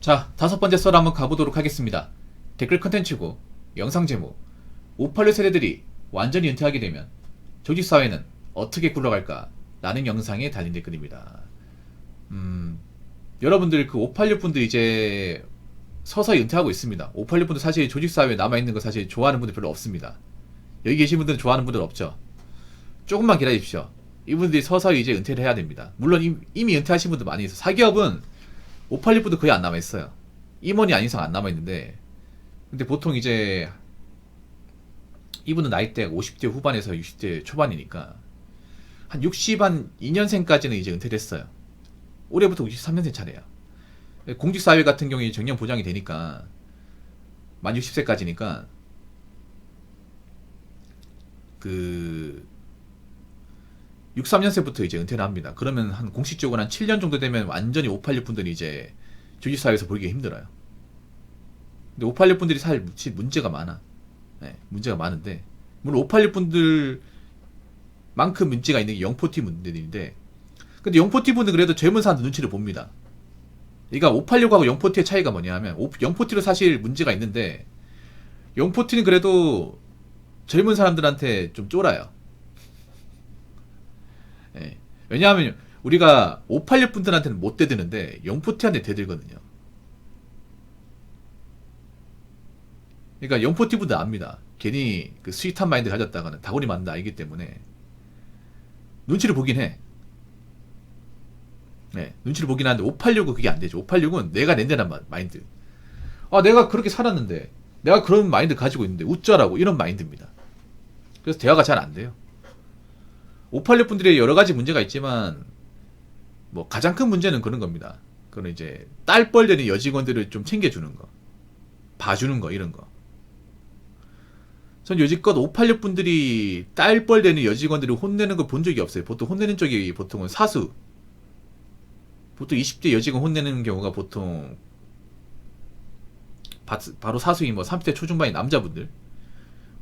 자, 다섯 번째 썰 한번 가보도록 하겠습니다. 댓글 컨텐츠고 영상 제목 586 세대들이 완전히 은퇴하게 되면 조직사회는 어떻게 굴러갈까? 라는 영상에 달린 댓글입니다. 여러분들 그 586 분들 이제 서서히 은퇴하고 있습니다. 586 분들 사실 조직사회에 남아있는 거 사실 좋아하는 분들 별로 없습니다. 여기 계신 분들은 좋아하는 분들 없죠. 조금만 기다리십시오. 이분들이 서서히 이제 은퇴를 해야 됩니다. 물론 이미 은퇴하신 분들 많이 있어요. 사기업은 586 분들 거의 안 남아있어요. 임원이 아닌 이상 안 남아있는데, 근데 보통 이제 이분은 나이대가 50대 후반에서 60대 초반이니까 한 60, 한 2년생까지는 이제 은퇴를 했어요. 올해부터 63년생 차례야. 공직사회 같은 경우에 정년 보장이 되니까 만 60세까지니까 그 63년생부터 이제 은퇴를 합니다. 그러면 한 공식적으로 한 7년 정도 되면 완전히 586 분들이 이제 조직사회에서 보기가 힘들어요. 근데 586 분들이 사실 문제가 많아. 네, 문제가 많은데, 물론 586 분들만큼 문제가 있는 게 영포티 분들인데, 근데 영포티 분들 그래도 젊은 사람들 눈치를 봅니다. 그러니까 586하고 영포티의 차이가 뭐냐면, 영포티로 사실 문제가 있는데, 영포티는 그래도 젊은 사람들한테 좀 쫄아요. 예. 왜냐하면 우리가 586 분들한테는 못 대드는데 영포티한테 대들거든요. 그러니까 영포티 분들 압니다. 괜히 그 스윗한 마인드 가졌다가는 다구리 맞는다 알기 때문에 눈치를 보긴 해. 네, 눈치를 보긴 하는데 586은 그게 안 되죠. 586은 내가 낸다는 마인드. 아, 내가 그렇게 살았는데, 내가 그런 마인드 가지고 있는데 웃자라고, 이런 마인드입니다. 그래서 대화가 잘 안 돼요. 586 분들의 여러 가지 문제가 있지만, 뭐 가장 큰 문제는 그런 겁니다. 그건 이제 딸뻘 되는 여직원들을 좀 챙겨주는 거, 봐주는 거, 이런 거. 전 여지껏 586 분들이 딸뻘 되는 여직원들을 혼내는 걸 본 적이 없어요. 보통 혼내는 쪽이 보통은 사수. 보통 20대 여직원 혼내는 경우가 보통 바로 사수인 뭐 30대 초중반의 남자분들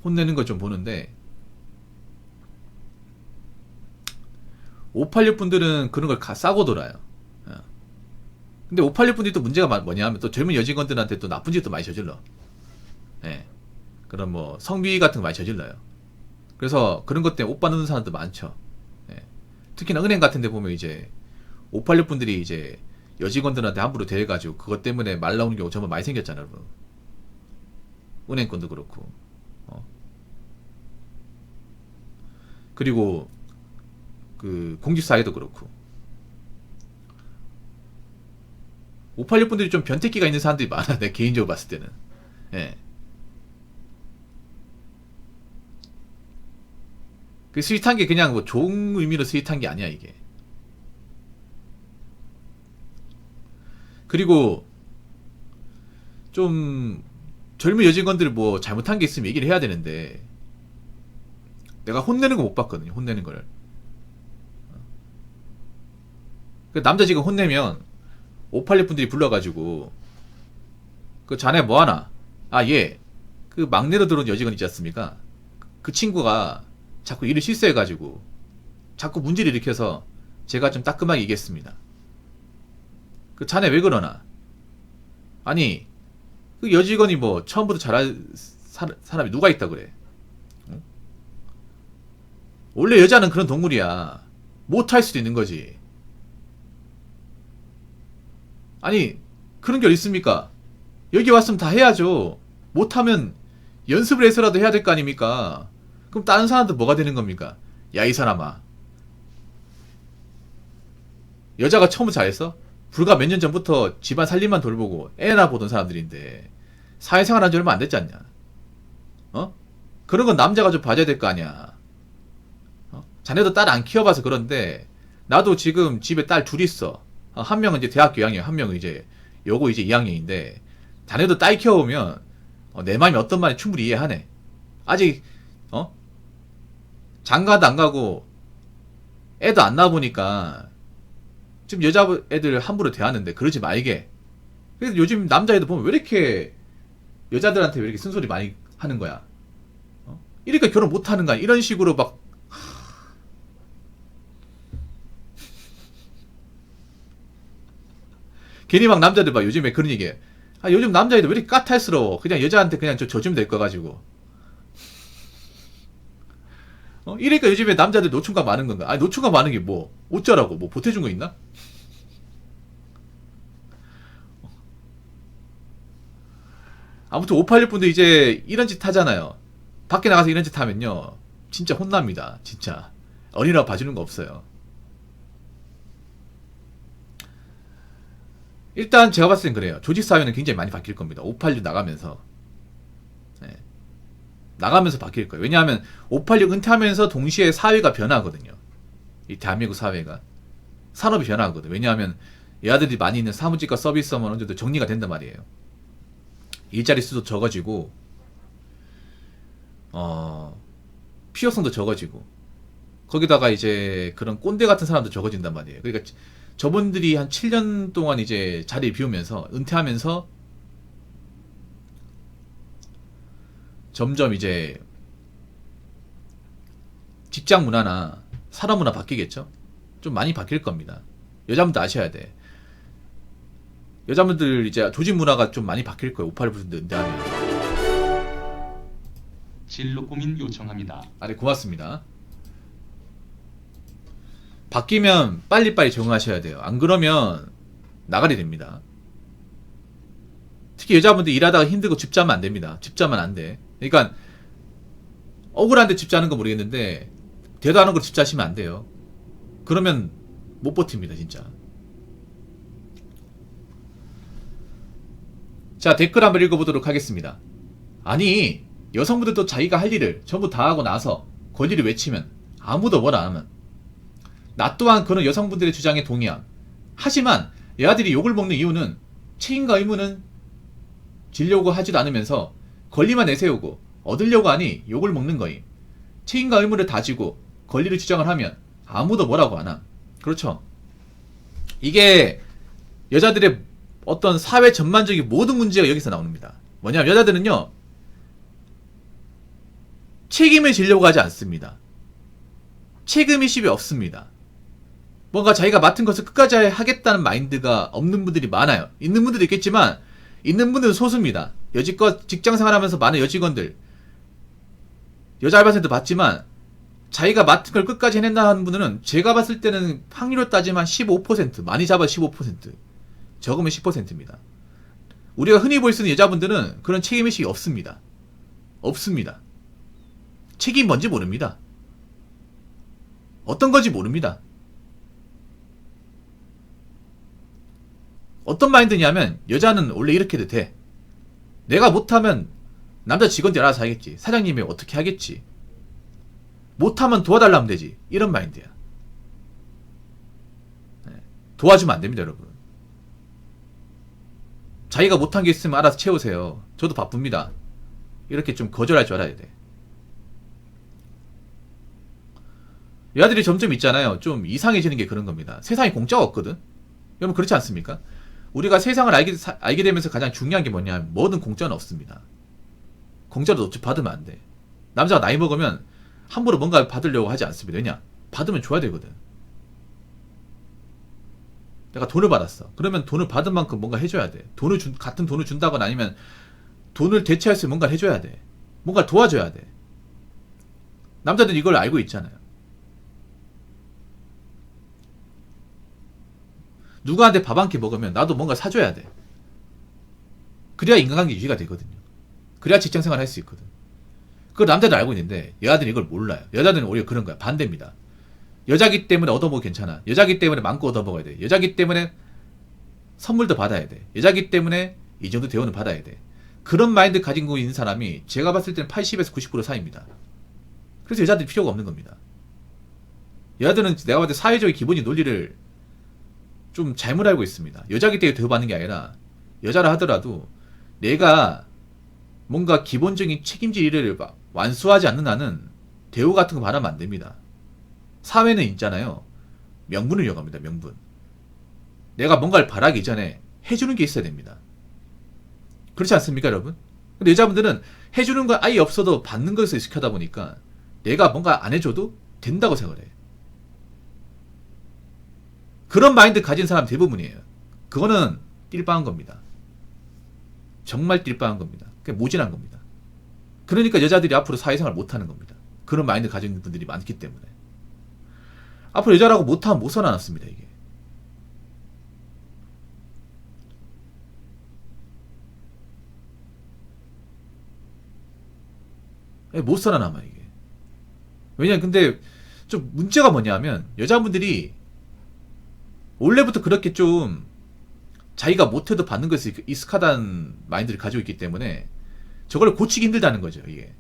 혼내는 걸 좀 보는데, 586 분들은 그런 걸 싸고 돌아요. 근데 586 분들이 또 문제가 뭐냐 하면 또 젊은 여직원들한테 또 나쁜 짓도 많이 저질러. 예. 그런 뭐 성비위 같은 거 많이 저질러요. 그래서 그런 것 때문에 옷 받는 사람도 많죠. 예. 특히나 은행 같은 데 보면 이제 586 분들이 이제 여직원들한테 함부로 대해가지고 그것 때문에 말 나오는 경우 정말 많이 생겼잖아요, 여러분. 은행권도 그렇고. 그리고 그 공직사회도 그렇고. 586 분들이 좀 변태기가 있는 사람들이 많아, 내 개인적으로 봤을 때는. 예. 그 스윗한 게 그냥 뭐 좋은 의미로 스윗한 게 아니야, 이게. 그리고 좀 젊은 여직원들 뭐 잘못한 게 있으면 얘기를 해야 되는데, 내가 혼내는 거 못 봤거든요. 혼내는 거를. 그 남자 지금 혼내면 586 분들이 불러가지고, 그 자네 뭐하나? 아, 얘 그 막내로 들어온 여직원 있지 않습니까? 그 친구가 자꾸 일을 실수해가지고 자꾸 문제를 일으켜서 제가 좀 따끔하게 얘기했습니다. 그 자네 왜 그러나? 아니, 그 여직원이 뭐 처음부터 잘할 사람이 누가 있다 그래? 응? 원래 여자는 그런 동물이야. 못할 수도 있는 거지. 아니, 그런 게 어디 있습니까? 여기 왔으면 다 해야죠. 못하면 연습을 해서라도 해야 될 거 아닙니까? 그럼 다른 사람들 뭐가 되는 겁니까? 야, 이 사람아. 여자가 처음부터 잘했어? 불과 몇 년 전부터 집안 살림만 돌보고 애나 보던 사람들인데 사회생활 한 지 얼마 안 됐지 않냐? 어? 그런 건 남자가 좀 봐줘야 될 거 아니야. 자네도 딸 안 키워봐서 그런데 나도 지금 집에 딸 둘 있어. 한 명은 이제 대학교 2학년, 한 명은 이제 요거 이제 2학년인데, 자네도 딸 키워보면 내 마음이 어떤 말인지 충분히 이해하네. 아직 장가도 안 가고 애도 안 낳아보니까 지금 여자애들 함부로 대하는데 그러지 말게. 그래서 요즘 남자애들 보면 왜 이렇게 여자들한테 왜 이렇게 쓴소리 많이 하는 거야? 이러니까 결혼 못 하는 거야. 이런 식으로 막 괜히 막 남자들 봐 요즘에 그런 얘기해. 아 요즘 남자애들 왜 이렇게 까탈스러워. 그냥 여자한테 그냥 줘주면 될 거 가지고. 이러니까 요즘에 남자들 노충각 많은 건가? 아니 노충각 많은 게 뭐 어쩌라고 뭐 보태준 거 있나? 아무튼 586분도 이제 이런 짓 하잖아요. 밖에 나가서 이런 짓 하면요 진짜 혼납니다. 진짜 어린이라고 봐주는 거 없어요. 일단 제가 봤을 땐 그래요. 조직사회는 굉장히 많이 바뀔 겁니다. 586 나가면서. 네. 나가면서 바뀔 거예요. 왜냐하면 586 은퇴하면서 동시에 사회가 변화하거든요. 이 대한민국 사회가. 산업이 변화하거든. 왜냐하면 얘아들이 많이 있는 사무직과 서비스업은 어느 정도 정리가 된단 말이에요. 일자리 수도 적어지고 필요성도 적어지고 거기다가 이제 그런 꼰대 같은 사람도 적어진단 말이에요. 그러니까 저분들이 한 7년 동안 이제 자리 비우면서 은퇴하면서 점점 이제 직장 문화나 산업 문화 바뀌겠죠? 좀 많이 바뀔 겁니다. 여자분도 아셔야 돼. 여자분들 이제 조직 문화가 좀 많이 바뀔 거예요. 586분들 은퇴하면. 진로 고민 요청합니다. 네, 고맙습니다. 바뀌면 빨리빨리 적응하셔야 돼요. 안 그러면 나가리 됩니다. 특히 여자분들 일하다가 힘들고 집 자면 안 됩니다. 집 자면 안 돼. 그러니까 억울한데 집 자는 건 모르겠는데 대도하는 걸 집 자시면 안 돼요. 그러면 못 버팁니다 진짜. 자 댓글 한번 읽어보도록 하겠습니다. 아니 여성분들도 자기가 할 일을 전부 다 하고 나서 권리를 외치면 아무도 뭘 안 하면 나 또한 그런 여성분들의 주장에 동의함. 하지만 얘아들이 욕을 먹는 이유는 책임과 의무는 지려고 하지도 않으면서 권리만 내세우고 얻으려고 하니 욕을 먹는 거임. 책임과 의무를 다지고 권리를 주장을 하면 아무도 뭐라고 안 함. 그렇죠. 이게 여자들의 어떤 사회 전반적인 모든 문제가 여기서 나옵니다. 뭐냐면 여자들은요 책임을 지려고 하지 않습니다. 책임의식이 없습니다. 뭔가 자기가 맡은 것을 끝까지 하겠다는 마인드가 없는 분들이 많아요. 있는 분들도 있겠지만 있는 분들은 소수입니다. 여지껏 직장생활하면서 많은 여직원들 여자 알바생도 봤지만 자기가 맡은 걸 끝까지 해낸다 하는 분들은 제가 봤을 때는 확률로 따지면 15% 많이 잡아 15% 적으면 10%입니다. 우리가 흔히 볼 수 있는 여자분들은 그런 책임의식이 없습니다. 없습니다. 책임이 뭔지 모릅니다. 어떤 건지 모릅니다. 어떤 마인드냐면 여자는 원래 이렇게 해도 돼. 내가 못하면 남자 직원들이 알아서 하겠지. 사장님이 어떻게 하겠지. 못하면 도와달라면 되지. 이런 마인드야. 도와주면 안 됩니다 여러분. 자기가 못한 게 있으면 알아서 채우세요. 저도 바쁩니다. 이렇게 좀 거절할 줄 알아야 돼. 여자들이 점점 있잖아요. 좀 이상해지는 게 그런 겁니다. 세상에 공짜가 없거든. 여러분 그렇지 않습니까? 우리가 세상을 알게 되면서 가장 중요한 게 뭐냐면 뭐든 공짜는 없습니다. 공짜로 받으면 안 돼. 남자가 나이 먹으면 함부로 뭔가 받으려고 하지 않습니다. 왜냐? 받으면 줘야 되거든. 내가 돈을 받았어. 그러면 돈을 받은 만큼 뭔가 해줘야 돼. 같은 돈을 준다거나 아니면 돈을 대체할 수 있는 뭔가를 해줘야 돼. 뭔가를 도와줘야 돼. 남자들은 이걸 알고 있잖아요. 누구한테 밥 한 끼 먹으면 나도 뭔가 사줘야 돼. 그래야 인간관계 유지가 되거든요. 그래야 직장생활 할 수 있거든. 그걸 남자들 알고 있는데 여자들은 이걸 몰라요. 여자들은 오히려 그런 거야. 반대입니다. 여자기 때문에 얻어먹어 괜찮아. 여자기 때문에 많고 얻어먹어야 돼. 여자기 때문에 선물도 받아야 돼. 여자기 때문에 이 정도 대우는 받아야 돼. 그런 마인드 가지고 있는 사람이 제가 봤을 때는 80에서 90% 사이입니다. 그래서 여자들이 필요가 없는 겁니다. 여자들은 내가 봤을 때 사회적인 기본적인 논리를 좀 잘못 알고 있습니다. 여자기 때문에 대우받는 게 아니라 여자라 하더라도 내가 뭔가 기본적인 책임질 일을 완수하지 않는 한은 대우 같은 거 바라면 안 됩니다. 사회는 있잖아요. 명분을 이용합니다. 명분. 내가 뭔가를 바라기 전에 해주는 게 있어야 됩니다. 그렇지 않습니까 여러분? 근데 여자분들은 해주는 건 아예 없어도 받는 것을 익숙하다 보니까 내가 뭔가 안 해줘도 된다고 생각을 해. 그런 마인드 가진 사람 대부분이에요. 그거는 띨빵한 겁니다. 정말 띨빵한 겁니다. 그게 모진한 겁니다. 그러니까 여자들이 앞으로 사회생활 못하는 겁니다. 그런 마인드 가지고 있는 분들이 많기 때문에. 앞으로 여자라고 못하면 못 살아남습니다. 이게. 못 살아남아 이게. 왜냐면 근데 좀 문제가 뭐냐면 여자분들이 원래부터 그렇게 좀 자기가 못해도 받는 것에 익숙하다는 마인드를 가지고 있기 때문에 저걸 고치기 힘들다는 거죠. 이게.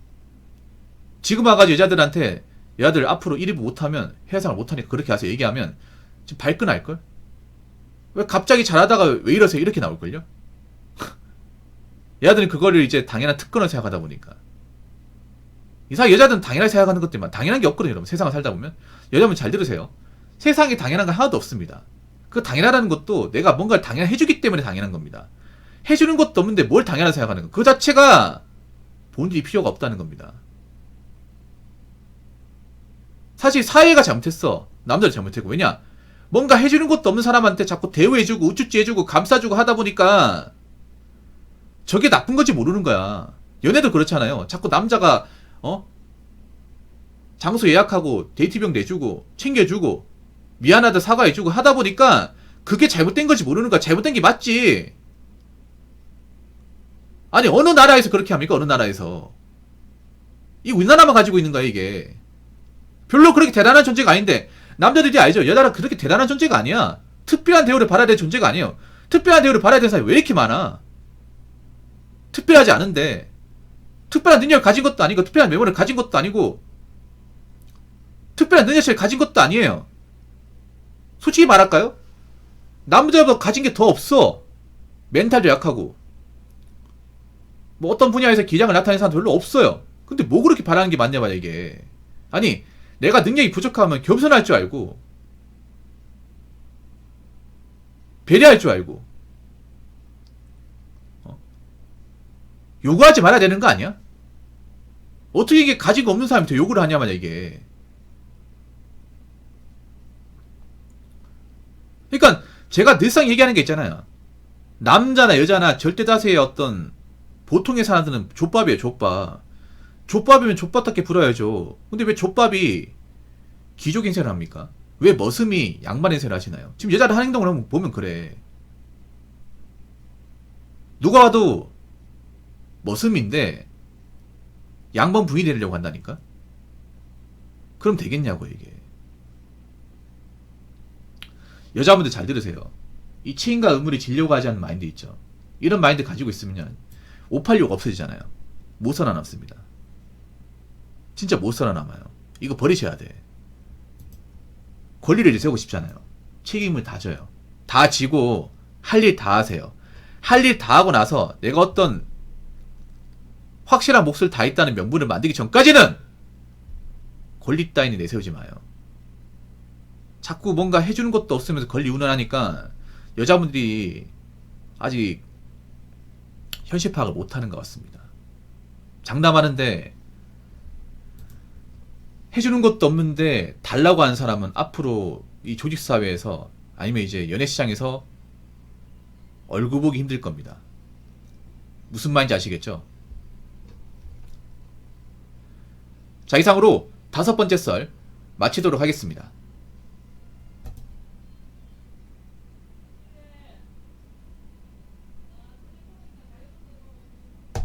지금 와가지고 여자들한테 여자들 앞으로 1위부 못하면 회사생활 못하니까 그렇게 하세요 얘기하면 지금 발끈할걸? 왜 갑자기 잘하다가 왜 이러세요 이렇게 나올걸요? 여자들은 그거를 이제 당연한 특권을 생각하다 보니까 이상하게 여자들은 당연하게 생각하는 것들만 당연한 게 없거든요. 여러분 세상을 살다 보면 여자분 잘 들으세요. 세상에 당연한 거 하나도 없습니다. 그 당연하다는 것도 내가 뭔가를 당연해주기 때문에 당연한 겁니다. 해주는 것도 없는데 뭘 당연하게 생각하는 거. 그 자체가 본질이 필요가 없다는 겁니다. 사실 사회가 잘못했어. 남자를 잘못했고. 왜냐? 뭔가 해주는 것도 없는 사람한테 자꾸 대우해주고 우쭈쭈 해주고 감싸주고 하다 보니까 저게 나쁜 건지 모르는 거야. 연애도 그렇잖아요. 자꾸 남자가 장소 예약하고 데이트비용 내주고 챙겨주고 미안하다 사과해주고 하다 보니까 그게 잘못된 건지 모르는 거야. 잘못된 게 맞지. 아니 어느 나라에서 그렇게 합니까? 어느 나라에서. 이 우리나라만 가지고 있는 거야 이게. 별로 그렇게 대단한 존재가 아닌데 남자들이 알죠. 여자는 그렇게 대단한 존재가 아니야. 특별한 대우를 받아야 될 존재가 아니에요. 특별한 대우를 받아야 되는 사람이 왜 이렇게 많아? 특별하지 않은데 특별한 능력을 가진 것도 아니고 특별한 메모를 가진 것도 아니고 특별한 능력치를 가진 것도 아니에요. 솔직히 말할까요? 남자보다 가진 게 더 없어. 멘탈도 약하고 뭐 어떤 분야에서 기량을 나타내는 사람도 별로 없어요. 근데 뭐 그렇게 바라는 게 맞냐 말이야 이게. 아니 내가 능력이 부족하면 겸손할 줄 알고 배려할 줄 알고 요구하지 말아야 되는 거 아니야? 어떻게 이게 가진 거 없는 사람한테 요구를 하냐 말이야 이게. 그러니까 제가 늘상 얘기하는 게 있잖아요. 남자나 여자나 절대 다수의 어떤 보통의 사람들은 족밥이에요. 족밥. 족밥이면 족밥답게 불어야죠. 근데 왜 족밥이 귀족 인생을 합니까? 왜 머슴이 양반 인생을 하시나요? 지금 여자를 하는 행동을 한번 보면 그래. 누가 와도 머슴인데 양반 부인이 되려고 한다니까? 그럼 되겠냐고 이게. 여자분들 잘 들으세요. 이 체인과 의무를 지려고 하지 않는 마인드 있죠. 이런 마인드 가지고 있으면 586 없어지잖아요. 못 살아남습니다. 진짜 못 살아남아요. 이거 버리셔야 돼. 권리를 세우고 싶잖아요. 책임을 다 져요. 다 지고 할 일 다 하세요. 할 일 다 하고 나서 내가 어떤 확실한 몫을 다 했다는 명분을 만들기 전까지는 권리 따위는 내세우지 마요. 자꾸 뭔가 해주는 것도 없으면서 권리 운운하니까 여자분들이 아직 현실 파악을 못하는 것 같습니다. 장담하는데 해주는 것도 없는데 달라고 하는 사람은 앞으로 이 조직사회에서 아니면 이제 연애시장에서 얼굴 보기 힘들 겁니다. 무슨 말인지 아시겠죠? 자, 이상으로 5번째 썰 마치도록 하겠습니다.